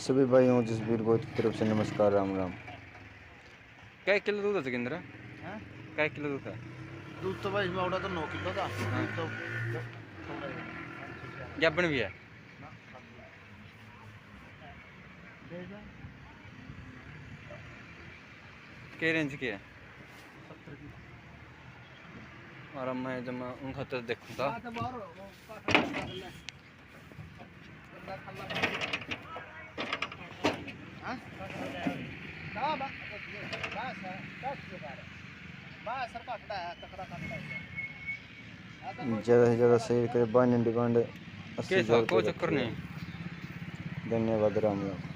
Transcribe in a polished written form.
सभी भाइयों जसबीर गोद की तरफ से नमस्कार, राम राम। काय किलो दूध है सिकंदर? हैं? काय किलो दूध है? दूध तो भाई इसमें उड़ा तो 9 किलो था। हाँ। तो थोड़ा ही है। गाबन भी है? ना, खाली है। दे जा। के रेंज की है? 70 की। और अब मैं जब मैं उन खाते देखूंगा ज़्यादा से ज़्यादा शेयर करें। बाइन डिमांड 80,000 कोई रुपये चक्कर रखी है। नहीं। धन्यवाद, राम राम।